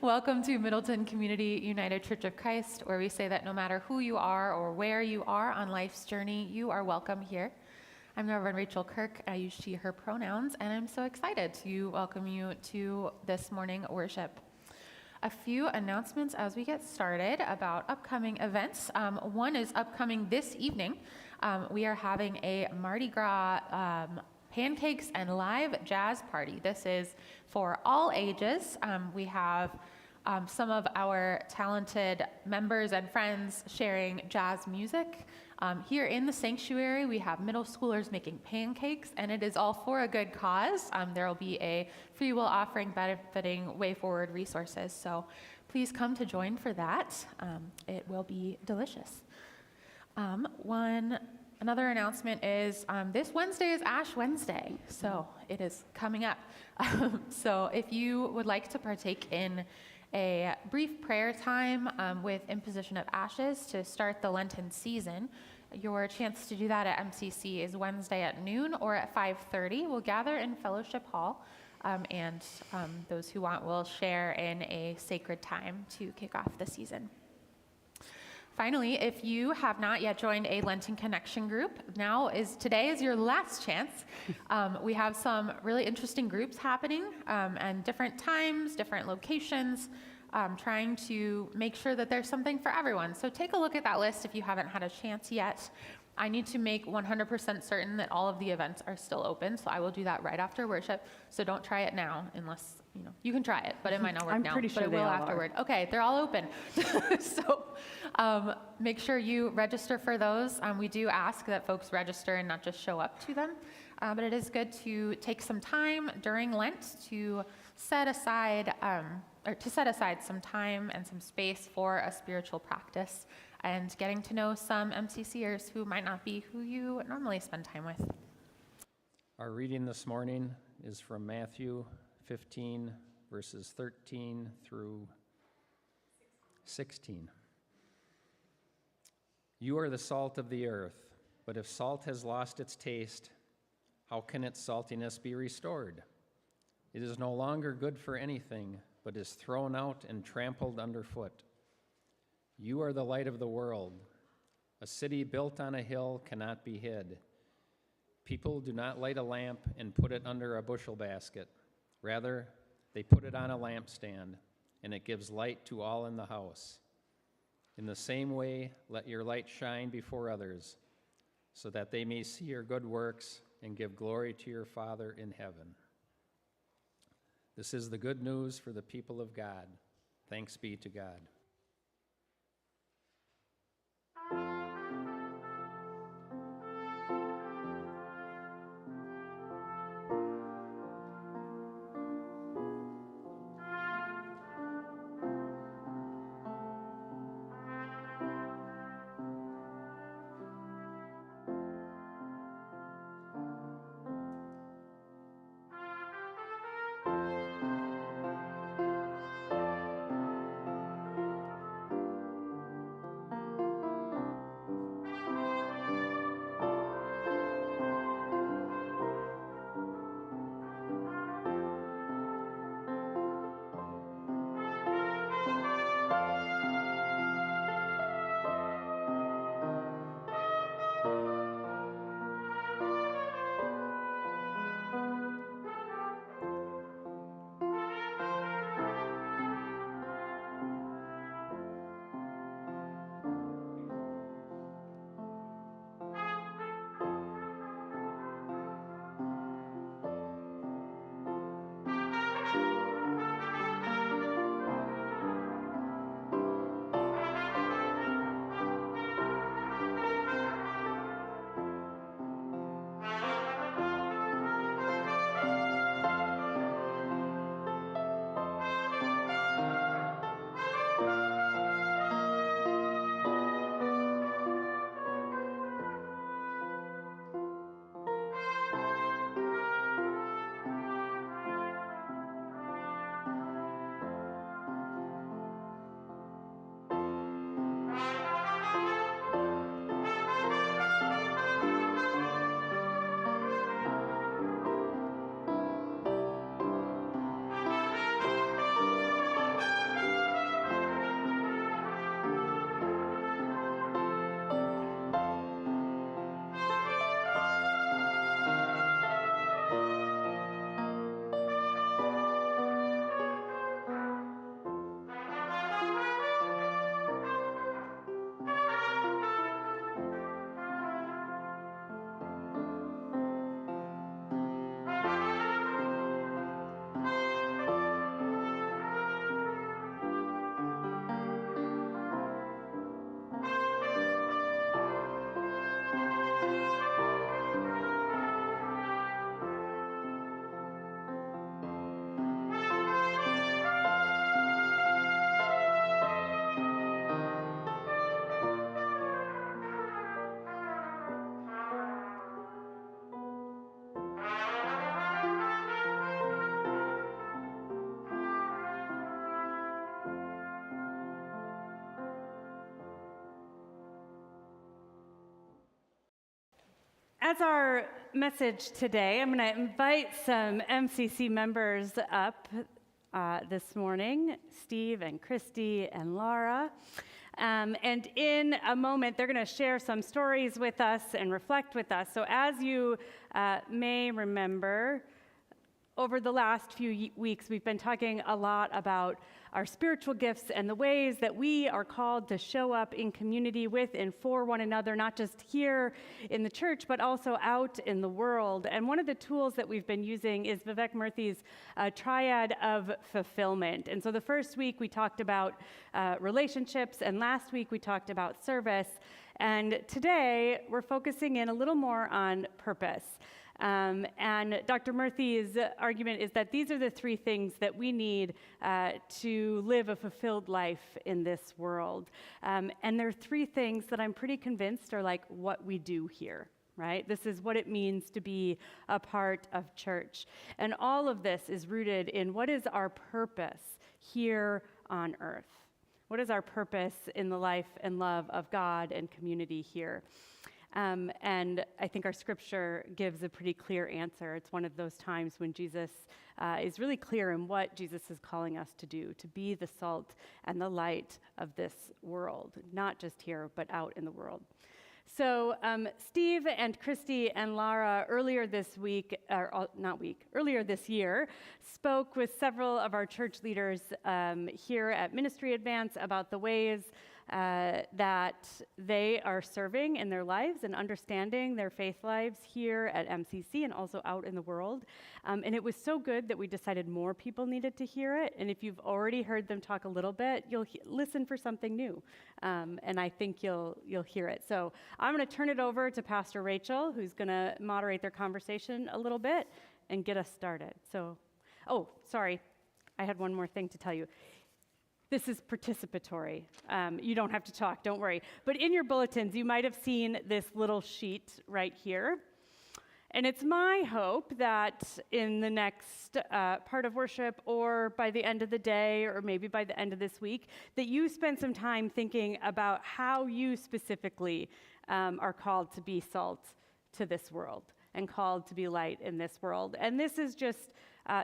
Welcome to Middleton Community United Church of Christ, where we say that no matter who you are or where you are on life's journey, you are welcome here. I'm Reverend Rachel Kirk. I use she, her pronouns, and I'm so excited to welcome you to this morning worship. A few announcements as we get started about upcoming events. One is upcoming this evening. We are having a Mardi Gras pancakes and live jazz party. This is for all ages. We have some of our talented members and friends sharing jazz music. Here in the sanctuary, we have middle schoolers making pancakes, and it is all for a good cause. There will be a free will offering benefiting Way Forward resources, so please come to join for that. It will be delicious. Another announcement is this Wednesday is Ash Wednesday, so it is coming up. So if you would like to partake in a brief prayer time with imposition of ashes to start the Lenten season, your chance to do that at MCC is Wednesday at noon or at 5:30. We'll gather in Fellowship Hall, and those who want will share in a sacred time to kick off the season. Finally, if you have not yet joined a Lenten Connection group, today is your last chance. We have some really interesting groups happening and different times, different locations, trying to make sure that there's something for everyone. So take a look at that list if you haven't had a chance yet. I need to make 100% certain that all of the events are still open, so I will do that right after worship. So don't try it now unless, you can try it, but it might not work now. I'm pretty sure but it will afterward. Okay, they're all open. So make sure you register for those. We do ask that folks register and not just show up to them. But it is good to take some time during Lent to set aside some time and some space for a spiritual practice and getting to know some MCCers who might not be who you normally spend time with. Our reading this morning is from Matthew 15, verses 13 through 16. You are the salt of the earth, but if salt has lost its taste, how can its saltiness be restored? It is no longer good for anything, but is thrown out and trampled underfoot. You are the light of the world. A city built on a hill cannot be hid. People do not light a lamp and put it under a bushel basket. Rather, they put it on a lampstand, and it gives light to all in the house. In the same way, let your light shine before others, so that they may see your good works and give glory to your Father in heaven. This is the good news for the people of God. Thanks be to God. As our message today, I'm going to invite some MCC members up this morning, Steve and Christy and Laura. And in a moment, they're going to share some stories with us and reflect with us. So as you may remember, over the last few weeks, we've been talking a lot about our spiritual gifts and the ways that we are called to show up in community with and for one another, not just here in the church, but also out in the world. And one of the tools that we've been using is Vivek Murthy's triad of fulfillment. And so the first week we talked about relationships, and last week we talked about service. And today we're focusing in a little more on purpose. And Dr. Murthy's argument is that these are the three things that we need to live a fulfilled life in this world. And there are three things that I'm pretty convinced are like what we do here, right? This is what it means to be a part of church. And all of this is rooted in what is our purpose here on earth? What is our purpose in the life and love of God and community here? And I think our scripture gives a pretty clear answer. It's one of those times when Jesus is really clear in what Jesus is calling us to do, to be the salt and the light of this world, not just here, but out in the world. So Steve and Christy and Lara earlier this year, spoke with several of our church leaders here at Ministry Advance about the ways that they are serving in their lives and understanding their faith lives here at MCC and also out in the world. And it was so good that we decided more people needed to hear it. And if you've already heard them talk a little bit, you'll listen for something new. And I think you'll hear it. So I'm going to turn it over to Pastor Rachel, who's going to moderate their conversation a little bit and get us started. So, sorry, I had one more thing to tell you. This is participatory. You don't have to talk, don't worry. But in your bulletins, you might have seen this little sheet right here. And it's my hope that in the next part of worship, or by the end of the day, or maybe by the end of this week, that you spend some time thinking about how you specifically are called to be salt to this world and called to be light in this world. And this is just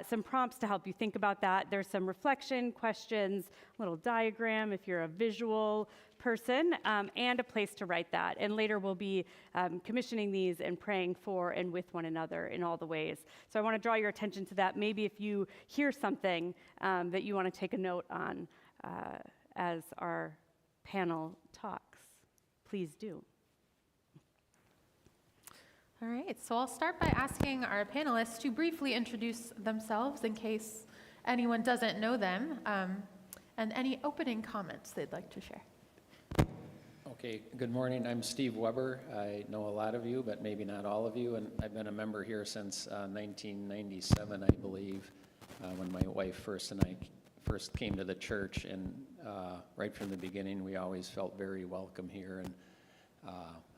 some prompts to help you think about that. There's some reflection, questions, a little diagram if you're a visual person, and a place to write that. And later we'll be commissioning these and praying for and with one another in all the ways. So I want to draw your attention to that. Maybe if you hear something that you want to take a note on as our panel talks, please do. All right, so I'll start by asking our panelists to briefly introduce themselves in case anyone doesn't know them, and any opening comments they'd like to share. Okay, good morning. I'm Steve Weber. I know a lot of you, but maybe not all of you, and I've been a member here since 1997, I believe, when my wife first came to the church, and right from the beginning, we always felt very welcome here, and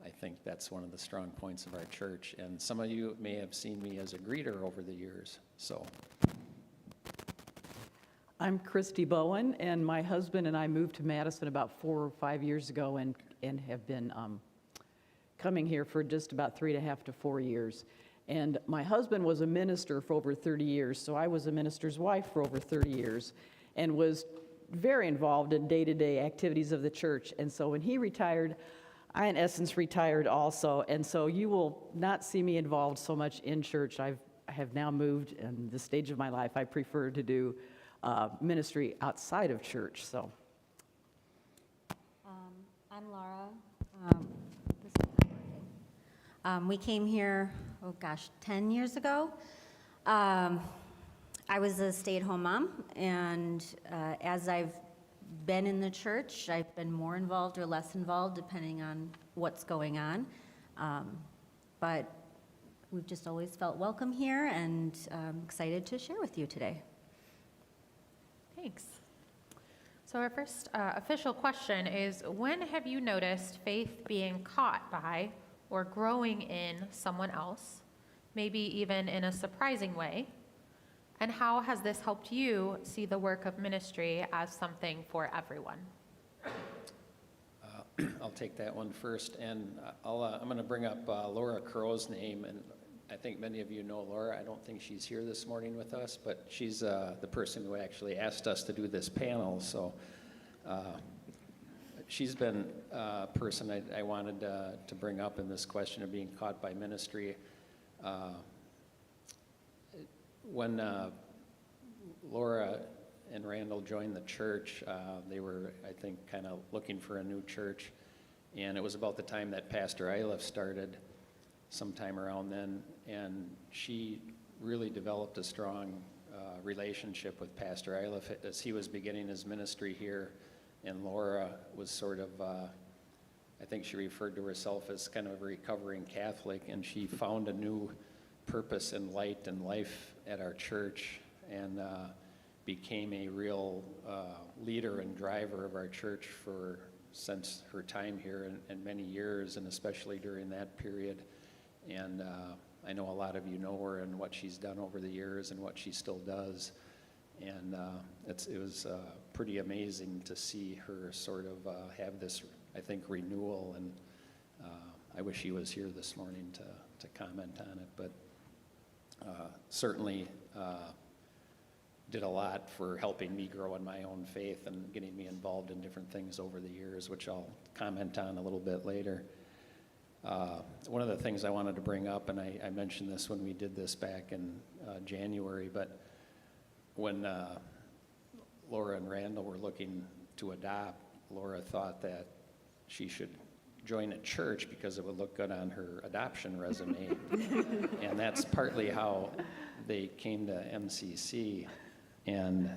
I think that's one of the strong points of our church. And some of you may have seen me as a greeter over the years. So, I'm Christy Bowen, and my husband and I moved to Madison about 4 or 5 years ago and have been coming here for just about 3.5 to 4 years. And my husband was a minister for over 30 years, so I was a minister's wife for over 30 years and was very involved in day-to-day activities of the church. And so when he retired, I, in essence, retired also, and so you will not see me involved so much in church. I have now moved, in this stage of my life, I prefer to do ministry outside of church, so. I'm Laura. This is not working. We came here, 10 years ago. I was a stay-at-home mom, and as I've been in the church, I've been more involved or less involved depending on what's going on, but we've just always felt welcome here, and excited to share with you today. Thanks. So our first official question is, when have you noticed faith being caught by or growing in someone else, maybe even in a surprising way? And how has this helped you see the work of ministry as something for everyone? I'll take that one first, and I'm going to bring up Laura Crow's name, and I think many of you know Laura. I don't think she's here this morning with us, but she's the person who actually asked us to do this panel, so she's been a person I wanted to bring up in this question of being caught by ministry. When Laura and Randall joined the church, they were, I think, kind of looking for a new church, and it was about the time that Pastor Iliff started, sometime around then, and she really developed a strong relationship with Pastor Iliff as he was beginning his ministry here, and Laura was sort of, I think she referred to herself as kind of a recovering Catholic, and she found a new purpose and light and life at our church, and became a real leader and driver of our church since her time here and many years, and especially during that period. And I know a lot of you know her and what she's done over the years and what she still does. And it was pretty amazing to see her sort of have this, I think, renewal. And I wish she was here this morning to comment on it. But certainly did a lot for helping me grow in my own faith and getting me involved in different things over the years, which I'll comment on a little bit later. One of the things I wanted to bring up, and I mentioned this when we did this back in January, but when Laura and Randall were looking to adopt, Laura thought that she should join a church because it would look good on her adoption resume. And that's partly how they came to MCC. And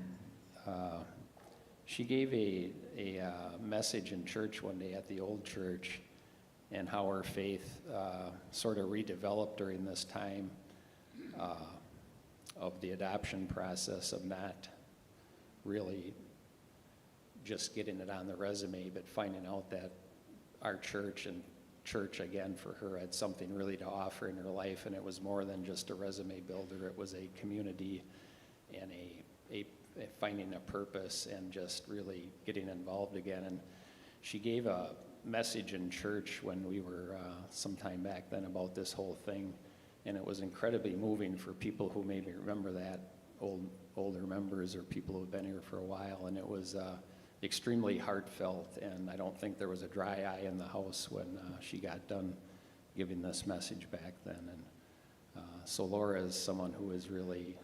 she gave a message in church one day at the old church, and how her faith sort of redeveloped during this time of the adoption process, of not really just getting it on the resume, but finding out that our church and church, again, for her had something really to offer in her life, and it was more than just a resume builder. It was a community and a finding a purpose and just really getting involved again. And she gave a message in church when we were sometime back then about this whole thing, and it was incredibly moving for people who maybe remember that, older members or people who have been here for a while, and it was extremely heartfelt, and I don't think there was a dry eye in the house when she got done giving this message back then. And so Laura is someone who is really,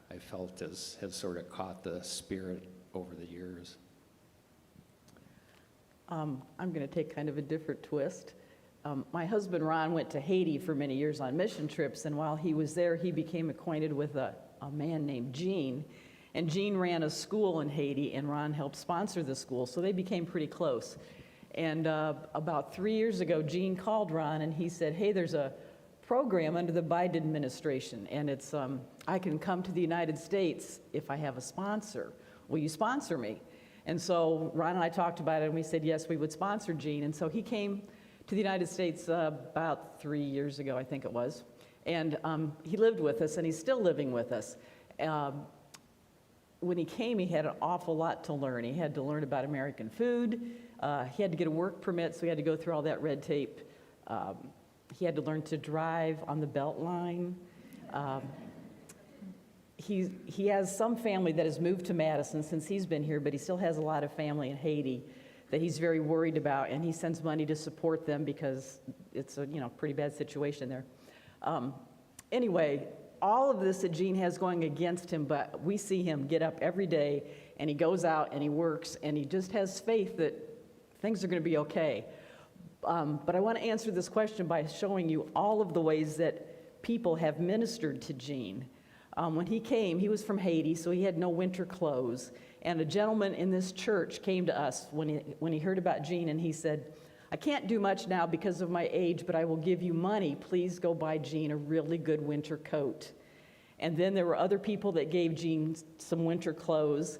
I felt, has sort of caught the spirit over the years. I'm going to take kind of a different twist. My husband, Ron, went to Haiti for many years on mission trips, and while he was there, he became acquainted with a man named Gene. And Gene ran a school in Haiti, and Ron helped sponsor the school, so they became pretty close. And about 3 years ago, Gene called Ron, and he said, hey, there's a program under the Biden administration, and it's I can come to the United States if I have a sponsor. Will you sponsor me? And so Ron and I talked about it, and we said, yes, we would sponsor Gene. And so he came to the United States about 3 years ago, I think it was. And he lived with us, and he's still living with us. When he came, he had an awful lot to learn. He had to learn about American food. He had to get a work permit, so he had to go through all that red tape. He had to learn to drive on the Beltline. He has some family that has moved to Madison since he's been here, but he still has a lot of family in Haiti that he's very worried about, and he sends money to support them because it's a pretty bad situation there. Anyway, all of this that Gene has going against him, but we see him get up every day, and he goes out and he works, and he just has faith that things are going to be okay. But I want to answer this question by showing you all of the ways that people have ministered to Gene. When he came, he was from Haiti, so he had no winter clothes. And a gentleman in this church came to us when he heard about Gene, and he said, I can't do much now because of my age, but I will give you money. Please go buy Gene a really good winter coat. And then there were other people that gave Gene some winter clothes.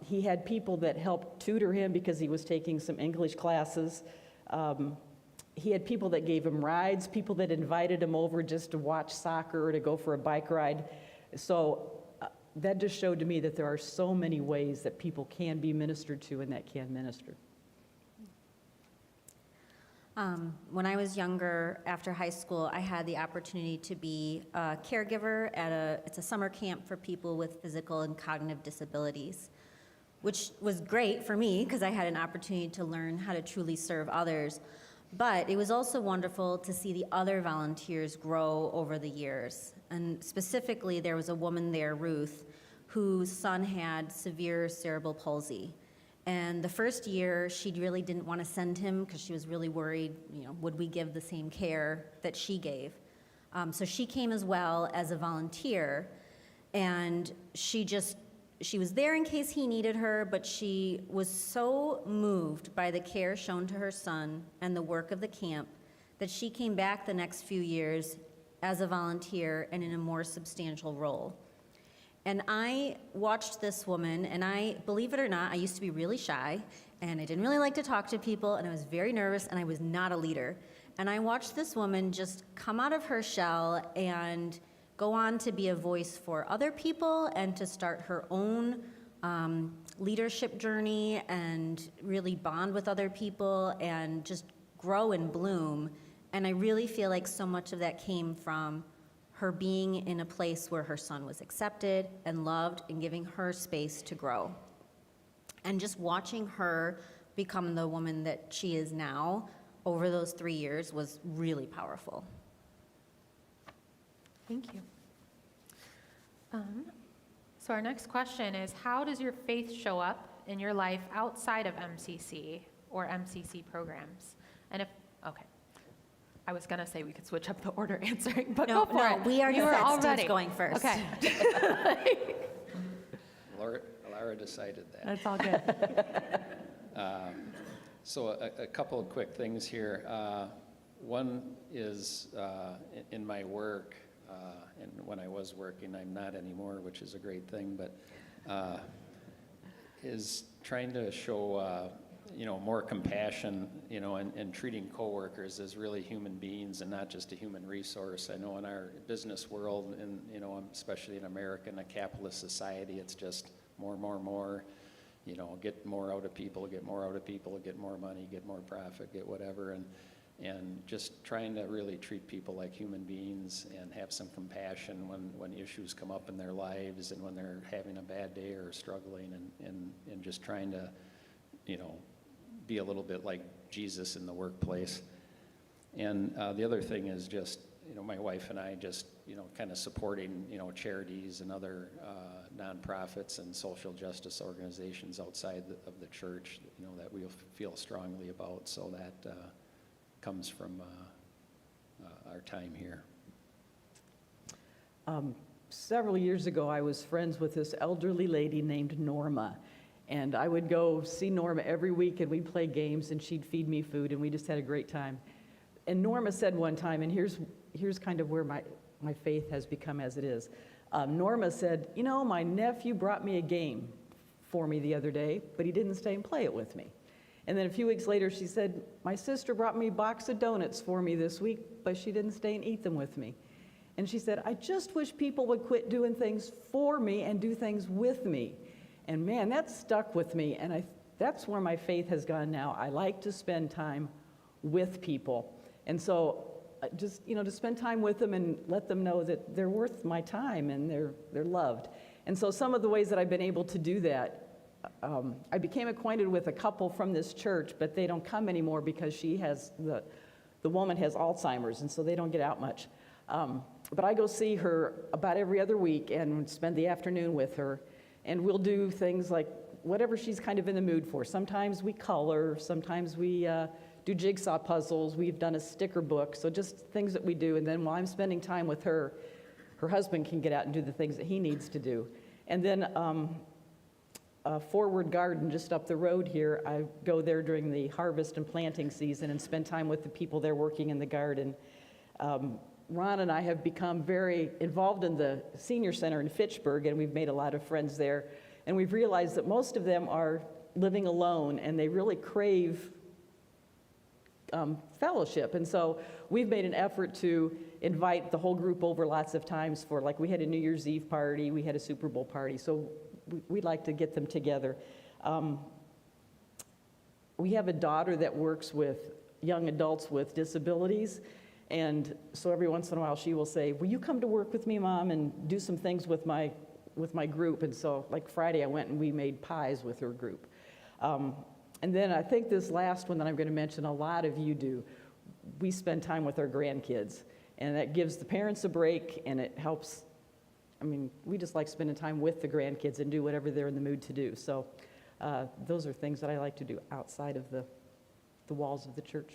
He had people that helped tutor him because he was taking some English classes. He had people that gave him rides, people that invited him over just to watch soccer or to go for a bike ride. So that just showed to me that there are so many ways that people can be ministered to and that can minister. When I was younger, after high school, I had the opportunity to be a caregiver it's a summer camp for people with physical and cognitive disabilities, which was great for me because I had an opportunity to learn how to truly serve others. But it was also wonderful to see the other volunteers grow over the years. And specifically, there was a woman there, Ruth, whose son had severe cerebral palsy. And the first year, she really didn't want to send him because she was really worried, would we give the same care that she gave? So she came as well as a volunteer, and she was there in case he needed her, but she was so moved by the care shown to her son and the work of the camp that she came back the next few years as a volunteer and in a more substantial role. And I watched this woman, and believe it or not, I used to be really shy, and I didn't really like to talk to people, and I was very nervous, and I was not a leader. And I watched this woman just come out of her shell and go on to be a voice for other people and to start her own leadership journey and really bond with other people and just grow and bloom. And I really feel like so much of that came from her being in a place where her son was accepted and loved and giving her space to grow. And just watching her become the woman that she is now over those 3 years was really powerful. Thank you. So our next question is, how does your faith show up in your life outside of MCC or MCC programs? And okay. I was going to say we could switch up the order answering, but go for it. We already You were said already Steve's going first. Okay. Laura decided that. That's all good. So a couple of quick things here. One is in my work, and when I was working, I'm not anymore, which is a great thing, but is trying to show more compassion, and treating coworkers as really human beings and not just a human resource. I know in our business world, and especially in America, in a capitalist society, it's just more, get more out of people, get more money, get more profit, get whatever, and just trying to really treat people like human beings and have some compassion when issues come up in their lives and when they're having a bad day or struggling, and just trying to, be a little bit like Jesus in the workplace. And the other thing is just, my wife and I just, kind of supporting, charities and other nonprofits and social justice organizations outside of the church, that we feel strongly about. So that comes from our time here. Several years ago, I was friends with this elderly lady named Norma. And I would go see Norma every week, and we'd play games, and she'd feed me food, and we just had a great time. And Norma said one time, and here's kind of where my faith has become as it is. Norma said, my nephew brought me a game for me the other day, but he didn't stay and play it with me. And then a few weeks later, she said, my sister brought me a box of donuts for me this week, but she didn't stay and eat them with me. And she said, I just wish people would quit doing things for me and do things with me. And man, that stuck with me, and that's where my faith has gone now. I like to spend time with people. And so just, to spend time with them and let them know that they're worth my time and they're loved. And so some of the ways that I've been able to do that, I became acquainted with a couple from this church, but they don't come anymore because the woman has Alzheimer's, and so they don't get out much. But I go see her about every other week and spend the afternoon with her. And we'll do things like whatever she's kind of in the mood for. Sometimes we color, sometimes we do jigsaw puzzles, we've done a sticker book, so just things that we do. And then while I'm spending time with her, her husband can get out and do the things that he needs to do. And then Forward Garden, just up the road here, I go there during the harvest and planting season and spend time with the people there working in the garden. Ron and I have become very involved in the senior center in Fitchburg, and we've made a lot of friends there. And we've realized that most of them are living alone, and they really crave fellowship. And so we've made an effort to invite the whole group over lots of times for, like, we had a New Year's Eve party, we had a Super Bowl party, so we'd like to get them together. We have a daughter that works with young adults with disabilities. And so every once in a while she will say, will you come to work with me, Mom, and do some things with my group? And so like Friday I went and we made pies with her group. And then I think this last one that I'm going to mention, a lot of you do, we spend time with our grandkids. And that gives the parents a break, and it helps. I mean, we just like spending time with the grandkids and do whatever they're in the mood to do. So those are things that I like to do outside of the walls of the church.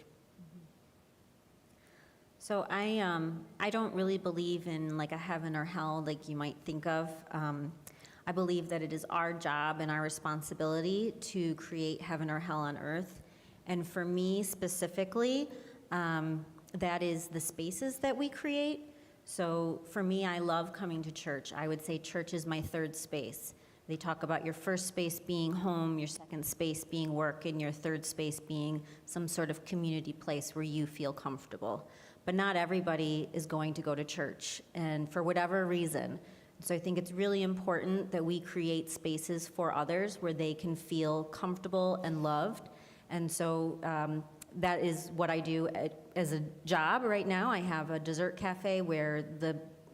So I don't really believe in like a heaven or hell like you might think of. I believe that it is our job and our responsibility to create heaven or hell on earth. And for me specifically, that is the spaces that we create. So for me, I love coming to church. I would say church is my third space. They talk about your first space being home, your second space being work, and your third space being some sort of community place where you feel comfortable. But not everybody is going to go to church, and for whatever reason. So I think it's really important that we create spaces for others where they can feel comfortable and loved. And so that is what I do as a job right now. I have a dessert cafe where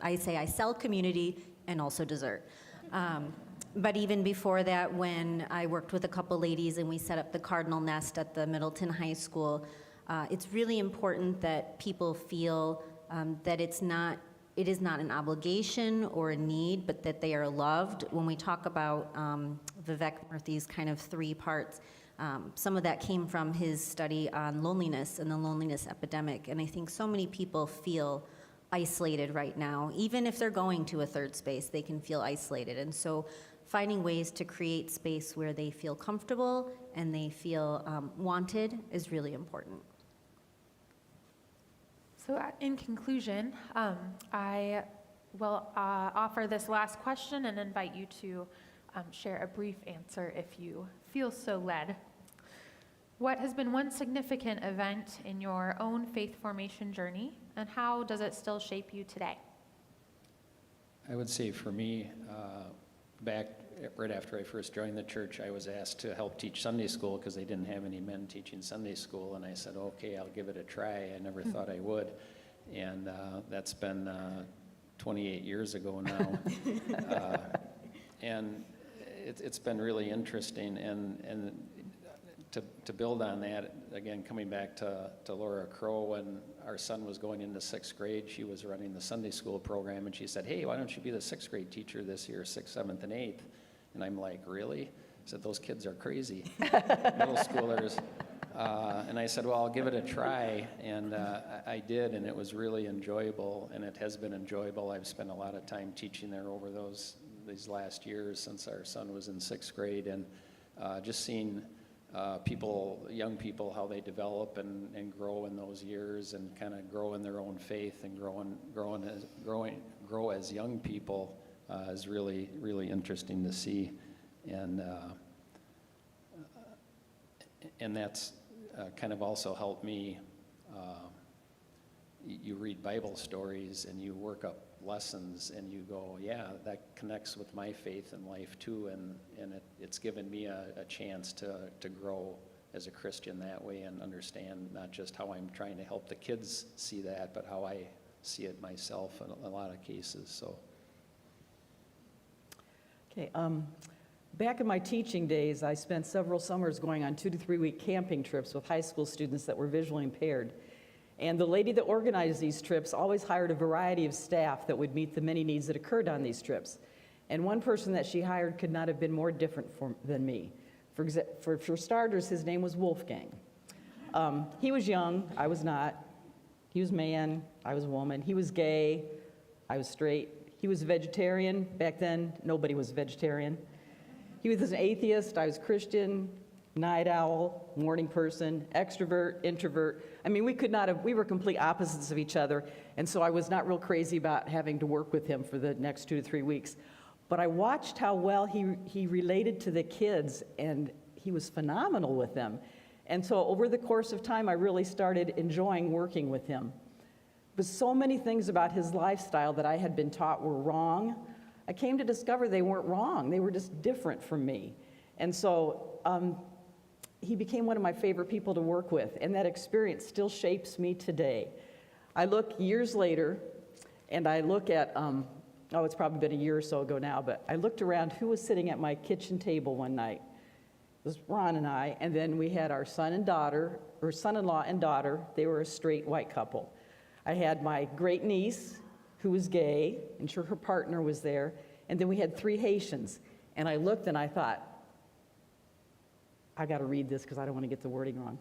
I sell community and also dessert. But even before that, when I worked with a couple ladies and we set up the Cardinal Nest at the Middleton High School, it's really important that people feel that it is not an obligation or a need, but that they are loved. When we talk about Vivek Murthy's kind of 3 parts, some of that came from his study on loneliness and the loneliness epidemic. And I think so many people feel isolated right now. Even if they're going to a third space, they can feel isolated. And so finding ways to create space where they feel comfortable and they feel wanted is really important. So in conclusion, I will offer this last question and invite you to share a brief answer if you feel so led. What has been one significant event in your own faith formation journey, and how does it still shape you today? I would say for me, back right after I first joined the church, I was asked to help teach Sunday school because they didn't have any men teaching Sunday school, and I said, okay, I'll give it a try. I never thought I would, and that's been 28 years ago now. And it's been really interesting, and to build on that, again, coming back to Laura Crow, when our son was going into 6th grade, she was running the Sunday school program, and she said, hey, why don't you be the 6th grade teacher this year, 6th, 7th, and 8th? And I'm like, really? I said, those kids are crazy, middle schoolers. And I said, well, I'll give it a try, and I did, and it was really enjoyable, and it has been enjoyable. I've spent a lot of time teaching there over these last years since our son was in 6th grade, and just seeing young people, how they develop and grow in those years, and kind of grow in their own faith and grow as young people is really, really interesting to see, and that's kind of also helped me. You read Bible stories and you work up lessons and you go, yeah, that connects with my faith and life too, and it's given me a chance to grow as a Christian that way and understand not just how I'm trying to help the kids see that, but how I see it myself in a lot of cases. So. Okay, back in my teaching days, I spent several summers going on 2 to 3 week camping trips with high school students that were visually impaired. And the lady that organized these trips always hired a variety of staff that would meet the many needs that occurred on these trips. And one person that she hired could not have been more different than me. For starters, his name was Wolfgang. He was young, I was not. He was man, I was woman. He was gay, I was straight. He was vegetarian. Back then, nobody was vegetarian. He was an atheist, I was Christian, night owl, morning person, extrovert, introvert. I mean, we were complete opposites of each other, and so I was not real crazy about having to work with him for the next 2 to 3 weeks. But I watched how well he related to the kids, and he was phenomenal with them. And so over the course of time, I really started enjoying working with him. But so many things about his lifestyle that I had been taught were wrong, I came to discover they weren't wrong. They were just different from me. And so he became one of my favorite people to work with, and that experience still shapes me today. I look years later, and I look at, it's probably been a year or so ago now, but I looked around who was sitting at my kitchen table one night. It was Ron and I, and then we had our son-in-law and daughter. They were a straight white couple. I had my great niece, who was gay, and sure her partner was there, and then we had 3 Haitians. And I looked and I thought, I got to read this because I don't want to get the wording wrong.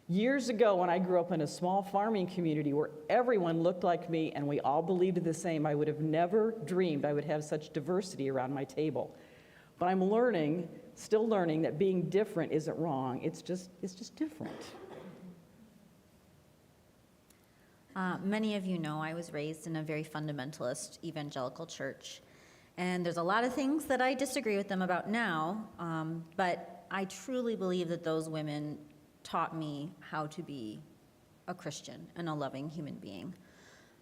Years ago, when I grew up in a small farming community where everyone looked like me and we all believed the same, I would have never dreamed I would have such diversity around my table. But I'm still learning that being different isn't wrong. It's just different. Many of you know I was raised in a very fundamentalist evangelical church. And there's a lot of things that I disagree with them about now, but I truly believe that those women taught me how to be a Christian and a loving human being.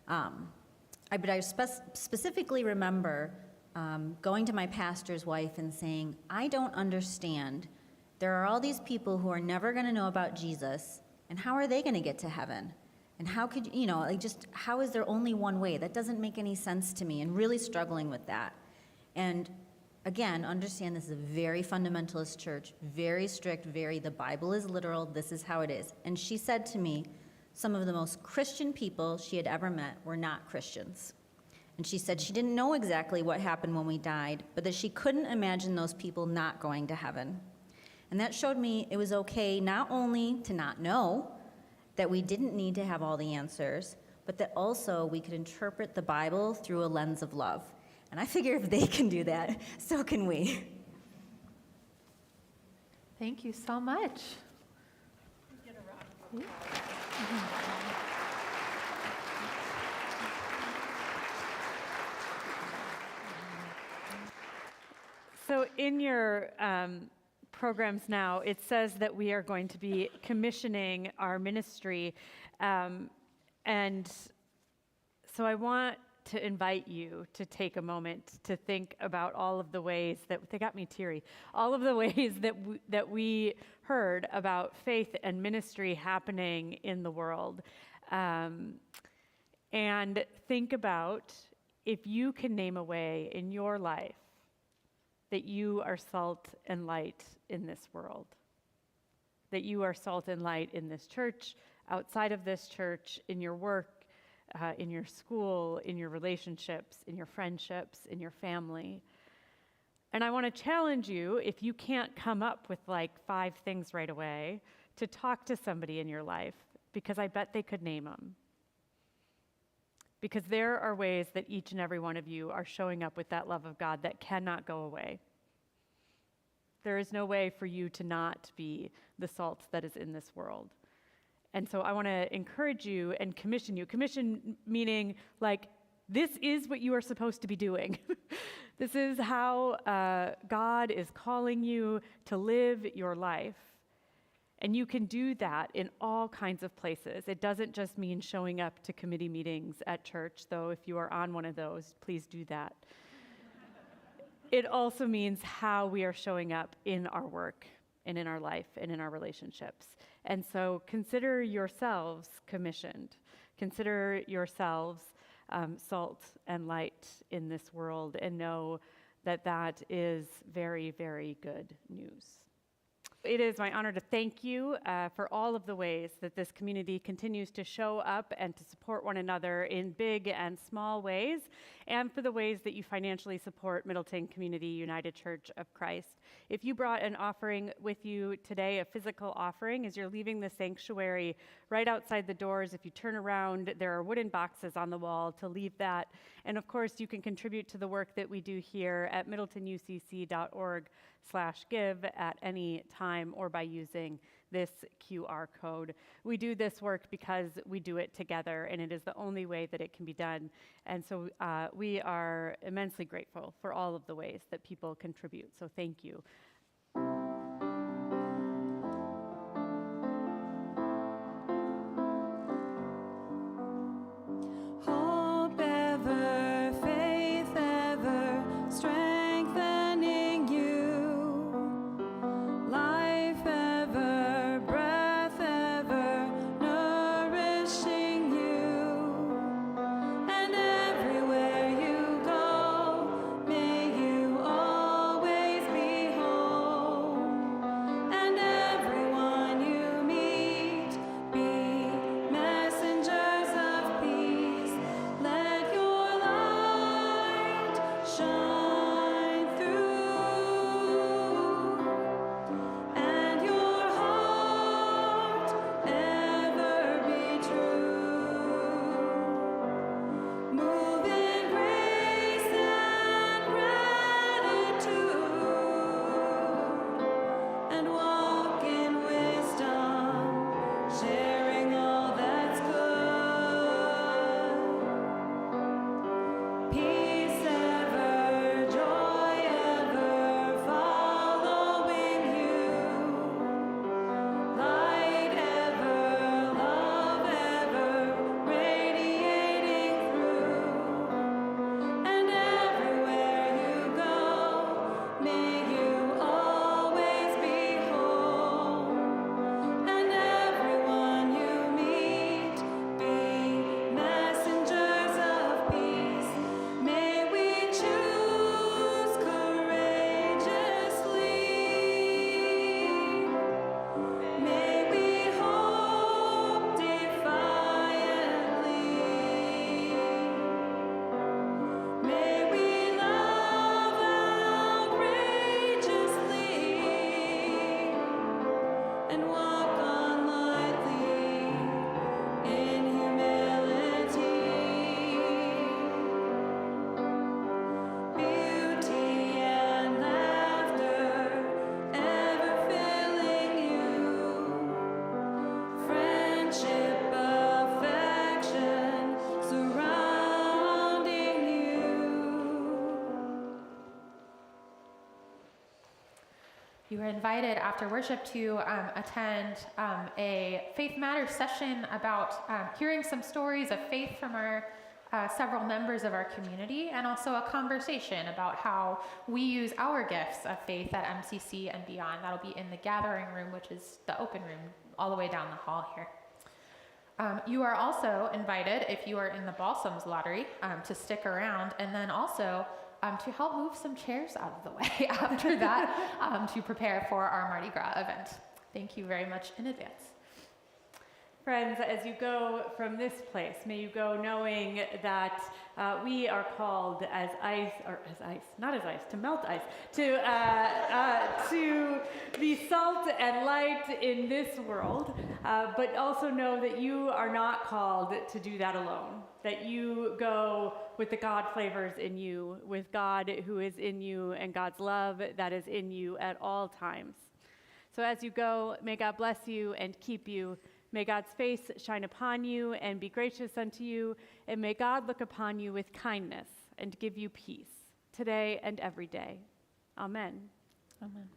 But I specifically remember going to my pastor's wife and saying, I don't understand. There are all these people who are never going to know about Jesus, and how are they going to get to heaven? And how could, how is there only one way? That doesn't make any sense to me, and really struggling with that. And again, understand this is a very fundamentalist church, very strict, the Bible is literal, this is how it is. And she said to me, some of the most Christian people she had ever met were not Christians. And she said she didn't know exactly what happened when we died, but that she couldn't imagine those people not going to heaven. And that showed me it was okay not only to not know, that we didn't need to have all the answers, but that also we could interpret the Bible through a lens of love. And I figure if they can do that, so can we. Thank you so much. So in your programs now, it says that we are going to be commissioning our ministry. And so I want to invite you to take a moment to think about all of the ways that, they got me teary, all of the ways that we heard about faith and ministry happening in the world. And think about if you can name a way in your life that you are salt and light in this world, that you are salt and light in this church, outside of this church, in your work, in your school, in your relationships, in your friendships, in your family. And I want to challenge you, if you can't come up with like 5 things right away, to talk to somebody in your life, because I bet they could name them. Because there are ways that each and every one of you are showing up with that love of God that cannot go away. There is no way for you to not be the salt that is in this world. And so I want to encourage you and commission you. Commission meaning like, this is what you are supposed to be doing. This is how God is calling you to live your life. And you can do that in all kinds of places. It doesn't just mean showing up to committee meetings at church, though if you are on one of those, please do that. It also means how we are showing up in our work and in our life and in our relationships. And so consider yourselves commissioned. Consider yourselves salt and light in this world, and know that that is very, very good news. It is my honor to thank you for all of the ways that this community continues to show up and to support one another in big and small ways, and for the ways that you financially support Middleton Community United Church of Christ. If you brought an offering with you today, a physical offering, as you're leaving the sanctuary, right outside the doors, if you turn around, there are wooden boxes on the wall to leave that. And of course, you can contribute to the work that we do here at middletonucc.org/give at any time, or by using this QR code. We do this work because we do it together, and it is the only way that it can be done. And so we are immensely grateful for all of the ways that people contribute. So thank you. Hope ever, faith ever, strengthening you. Life ever. invited after worship to attend a Faith Matters session about hearing some stories of faith from our several members of our community, and also a conversation about how we use our gifts of faith at MCC and beyond. That'll be in the gathering room, which is the open room all the way down the hall here. You are also invited, if you are in the Balsams lottery, to stick around, and then also to help move some chairs out of the way after that to prepare for our Mardi Gras event. Thank you very much in advance. Friends, as you go from this place, may you go knowing that we are called as ice, to melt ice, to be salt and light in this world, but also know that you are not called to do that alone, that you go with the God flavors in you, with God who is in you and God's love that is in you at all times. So as you go, may God bless you and keep you. May God's face shine upon you and be gracious unto you, and may God look upon you with kindness and give you peace today and every day. Amen. Amen.